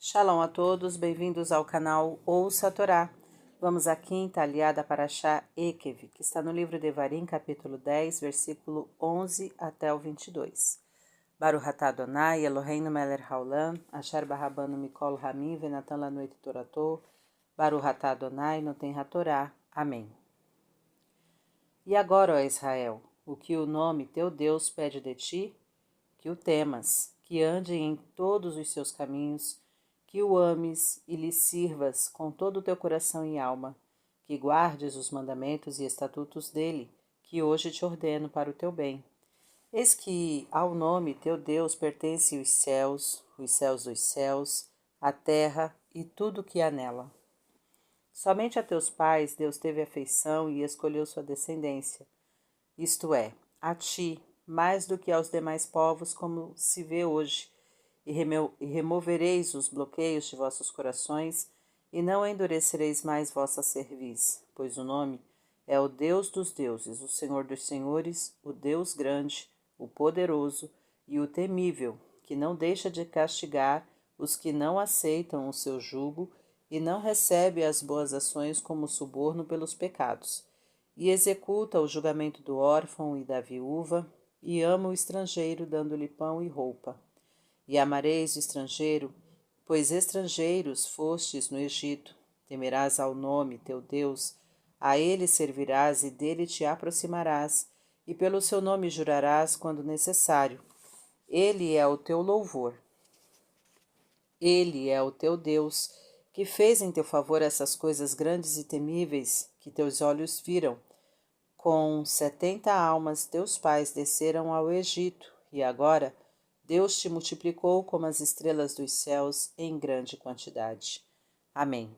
Shalom a todos, bem-vindos ao canal Ouça a Torá. Vamos à quinta aliada Parashá Ekev, que está no livro de Devarim, capítulo 10, versículo 11 até o 22. Baruch atah Adonai, Eloheinu melech haolam, asher barabanu mikol hamim venatan lanu et torato, Baruch atah Adonai noten hatorá. Amém. E agora, ó Israel, o que o nome teu Deus pede de ti? Que o temas, que ande em todos os seus caminhos, que o ames e lhe sirvas com todo o teu coração e alma, que guardes os mandamentos e estatutos dele, que hoje te ordeno para o teu bem. Eis que ao nome teu Deus pertencem os céus dos céus, a terra e tudo o que há nela. Somente a teus pais Deus teve afeição e escolheu sua descendência, isto é, a ti, mais do que aos demais povos, como se vê hoje, e removereis os bloqueios de vossos corações, e não endurecereis mais vossa cerviz, pois o nome é o Deus dos deuses, o Senhor dos senhores, o Deus grande, o poderoso e o temível, que não deixa de castigar os que não aceitam o seu jugo e não recebe as boas ações como suborno pelos pecados, e executa o julgamento do órfão e da viúva, e ama o estrangeiro, dando-lhe pão e roupa. E amareis o estrangeiro, pois estrangeiros fostes no Egito. Temerás ao nome teu Deus, a ele servirás e dele te aproximarás, e pelo seu nome jurarás quando necessário. Ele é o teu louvor. Ele é o teu Deus, que fez em teu favor essas coisas grandes e temíveis que teus olhos viram. Com 70 almas teus pais desceram ao Egito, e agora Deus te multiplicou como as estrelas dos céus em grande quantidade. Amém.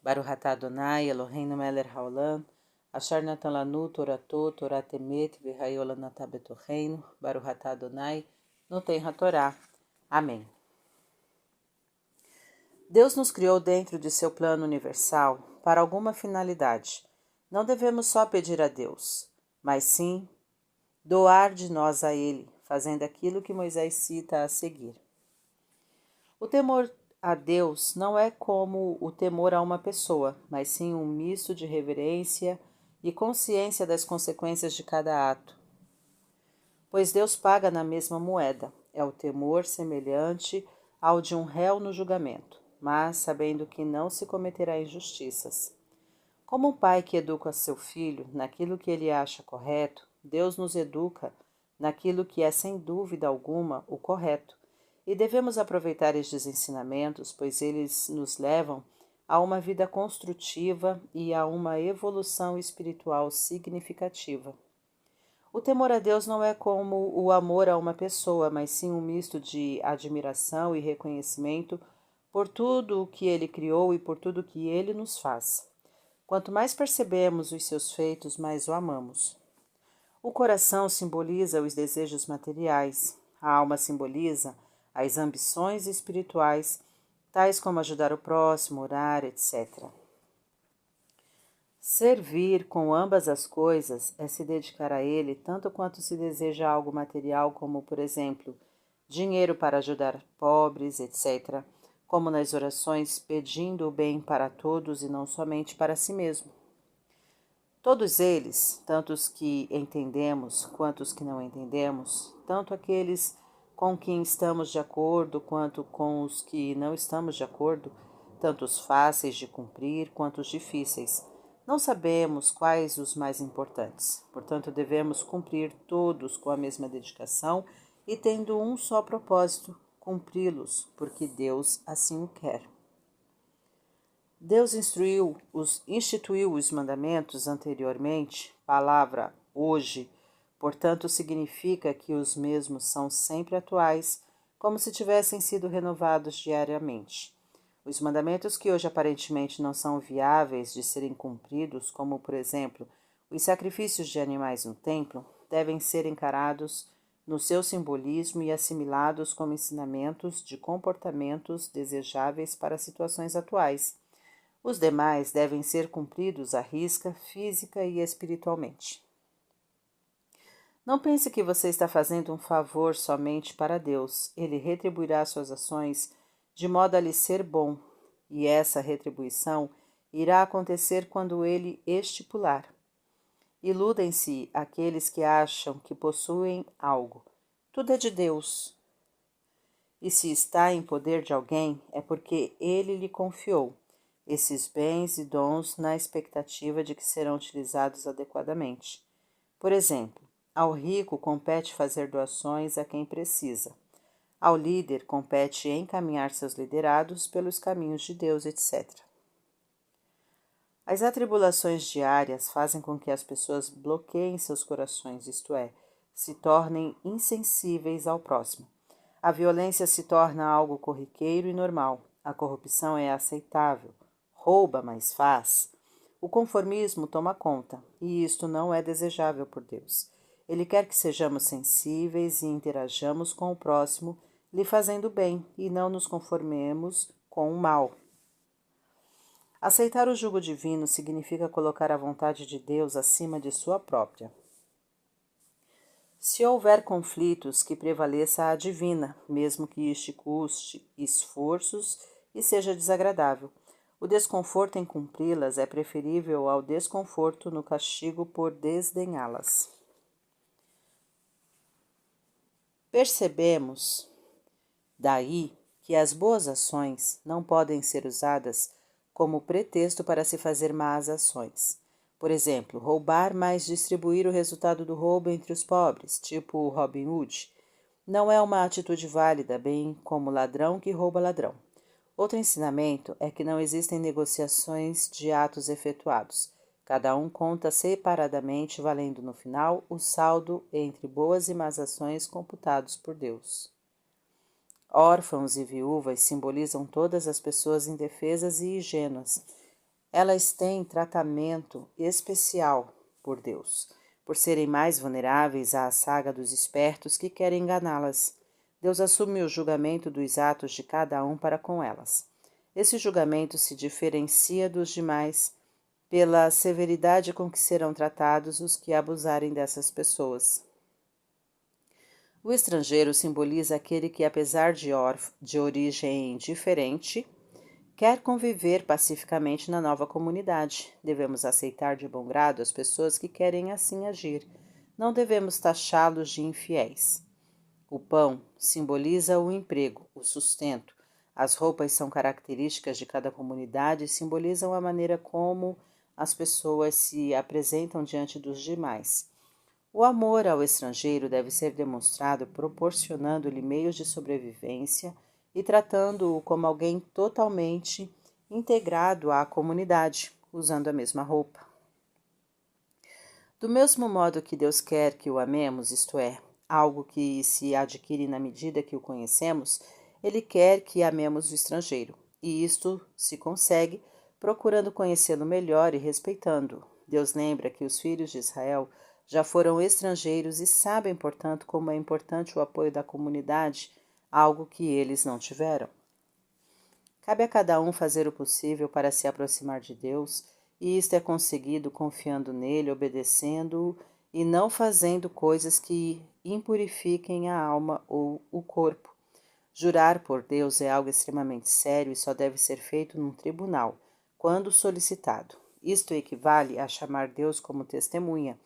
Baruch atah Adonai, Eloheinu melech haolam, asher natan lanu torato, torat emet, v'hayolam atah betorreinu, Baruch atah Adonai, noten hatorá. Amém. Deus nos criou dentro de seu plano universal para alguma finalidade. Não devemos só pedir a Deus, mas sim doar de nós a Ele, fazendo aquilo que Moisés cita a seguir. O temor a Deus não é como o temor a uma pessoa, mas sim um misto de reverência e consciência das consequências de cada ato. Pois Deus paga na mesma moeda, é o temor semelhante ao de um réu no julgamento, mas sabendo que não se cometerá injustiças. Como um pai que educa seu filho naquilo que ele acha correto, Deus nos educa naquilo que é sem dúvida alguma o correto, e devemos aproveitar estes ensinamentos, pois eles nos levam a uma vida construtiva e a uma evolução espiritual significativa. O temor a Deus não é como o amor a uma pessoa, mas sim um misto de admiração e reconhecimento por tudo o que Ele criou e por tudo o que Ele nos faz. Quanto mais percebemos os seus feitos, mais o amamos. O coração simboliza os desejos materiais, a alma simboliza as ambições espirituais, tais como ajudar o próximo, orar, etc. Servir com ambas as coisas é se dedicar a Ele tanto quanto se deseja algo material, como, por exemplo, dinheiro para ajudar pobres, etc., como nas orações pedindo o bem para todos e não somente para si mesmo. Todos eles, tanto os que entendemos quanto os que não entendemos, tanto aqueles com quem estamos de acordo quanto com os que não estamos de acordo, tanto os fáceis de cumprir quanto os difíceis, não sabemos quais os mais importantes. Portanto, devemos cumprir todos com a mesma dedicação e tendo um só propósito, cumpri-los, porque Deus assim o quer. Deus instituiu os mandamentos anteriormente, palavra hoje, portanto significa que os mesmos são sempre atuais, como se tivessem sido renovados diariamente. Os mandamentos que hoje aparentemente não são viáveis de serem cumpridos, como por exemplo, os sacrifícios de animais no templo, devem ser encarados no seu simbolismo e assimilados como ensinamentos de comportamentos desejáveis para situações atuais. Os demais devem ser cumpridos à risca, física e espiritualmente. Não pense que você está fazendo um favor somente para Deus. Ele retribuirá suas ações de modo a lhe ser bom, e essa retribuição irá acontecer quando ele estipular. Iludem-se aqueles que acham que possuem algo. Tudo é de Deus. E se está em poder de alguém, é porque ele lhe confiou esses bens e dons na expectativa de que serão utilizados adequadamente. Por exemplo, ao rico compete fazer doações a quem precisa. Ao líder compete encaminhar seus liderados pelos caminhos de Deus, etc. As atribulações diárias fazem com que as pessoas bloqueiem seus corações, isto é, se tornem insensíveis ao próximo. A violência se torna algo corriqueiro e normal. A corrupção é aceitável. Rouba, mas faz. O conformismo toma conta, e isto não é desejável por Deus. Ele quer que sejamos sensíveis e interajamos com o próximo, lhe fazendo bem, e não nos conformemos com o mal. Aceitar o jugo divino significa colocar a vontade de Deus acima de sua própria. Se houver conflitos, que prevaleça a divina, mesmo que este custe esforços e seja desagradável. O desconforto em cumpri-las é preferível ao desconforto no castigo por desdenhá-las. Percebemos, daí, que as boas ações não podem ser usadas como pretexto para se fazer más ações. Por exemplo, roubar, mas distribuir o resultado do roubo entre os pobres, tipo Robin Hood, não é uma atitude válida, bem como ladrão que rouba ladrão. Outro ensinamento é que não existem negociações de atos efetuados. Cada um conta separadamente, valendo no final o saldo entre boas e más ações computados por Deus. Órfãos e viúvas simbolizam todas as pessoas indefesas e ingênuas. Elas têm tratamento especial por Deus, por serem mais vulneráveis à saga dos espertos que querem enganá-las. Deus assume o julgamento dos atos de cada um para com elas. Esse julgamento se diferencia dos demais pela severidade com que serão tratados os que abusarem dessas pessoas. O estrangeiro simboliza aquele que, apesar de origem diferente, quer conviver pacificamente na nova comunidade. Devemos aceitar de bom grado as pessoas que querem assim agir. Não devemos taxá-los de infiéis. O pão simboliza o emprego, o sustento. As roupas são características de cada comunidade e simbolizam a maneira como as pessoas se apresentam diante dos demais. O amor ao estrangeiro deve ser demonstrado proporcionando-lhe meios de sobrevivência e tratando-o como alguém totalmente integrado à comunidade, usando a mesma roupa. Do mesmo modo que Deus quer que o amemos, isto é, algo que se adquire na medida que o conhecemos, Ele quer que amemos o estrangeiro, e isto se consegue procurando conhecê-lo melhor e respeitando-o. Deus lembra que os filhos de Israel já foram estrangeiros e sabem, portanto, como é importante o apoio da comunidade, algo que eles não tiveram. Cabe a cada um fazer o possível para se aproximar de Deus, e isto é conseguido confiando nele, obedecendo-o e não fazendo coisas que impurifiquem a alma ou o corpo. Jurar por Deus é algo extremamente sério e só deve ser feito num tribunal, quando solicitado. Isto equivale a chamar Deus como testemunha,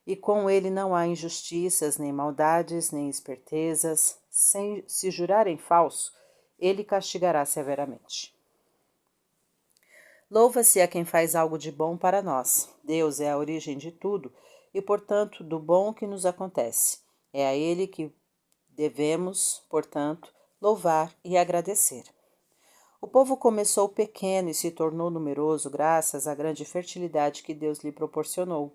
e com ele não há injustiças, nem maldades, nem espertezas. Se jurar em falso, ele castigará severamente. Louva-se a quem faz algo de bom para nós. Deus é a origem de tudo e, portanto, do bom que nos acontece. É a Ele que devemos, portanto, louvar e agradecer. O povo começou pequeno e se tornou numeroso graças à grande fertilidade que Deus lhe proporcionou.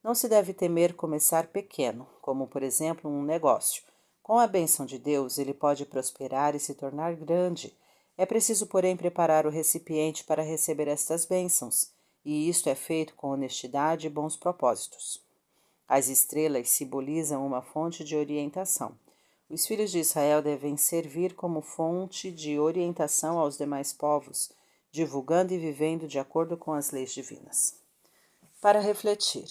Não se deve temer começar pequeno, como, por exemplo, um negócio. Com a bênção de Deus, ele pode prosperar e se tornar grande. É preciso, porém, preparar o recipiente para receber estas bênçãos, e isto é feito com honestidade e bons propósitos. As estrelas simbolizam uma fonte de orientação. Os filhos de Israel devem servir como fonte de orientação aos demais povos, divulgando e vivendo de acordo com as leis divinas. Para refletir.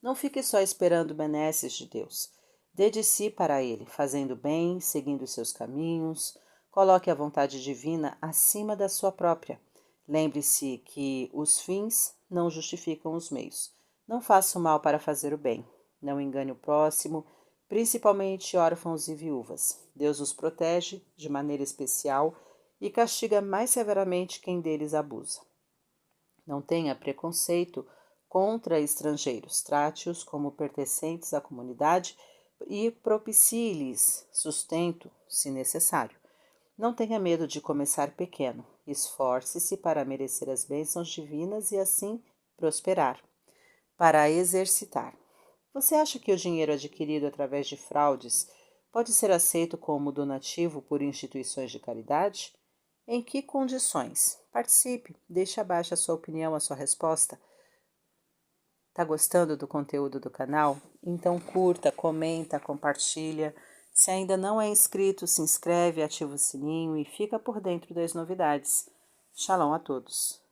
Não fique só esperando benesses de Deus. Dê de si para Ele, fazendo bem, seguindo seus caminhos, Coloque a vontade divina acima da sua própria. Lembre-se que os fins não justificam os meios. Não faça o mal para fazer o bem. Não engane o próximo, principalmente órfãos e viúvas. Deus os protege de maneira especial e castiga mais severamente quem deles abusa. Não tenha preconceito contra estrangeiros. Trate-os como pertencentes à comunidade e propicie-lhes sustento, se necessário. Não tenha medo de começar pequeno. Esforce-se para merecer as bênçãos divinas e assim prosperar. Para exercitar. Você acha que o dinheiro adquirido através de fraudes pode ser aceito como donativo por instituições de caridade? Em que condições? Participe, deixe abaixo a sua opinião, a sua resposta. Tá gostando do conteúdo do canal? Então curta, comenta, compartilha. Se ainda não é inscrito, se inscreve, ativa o sininho e fica por dentro das novidades. Shalom a todos!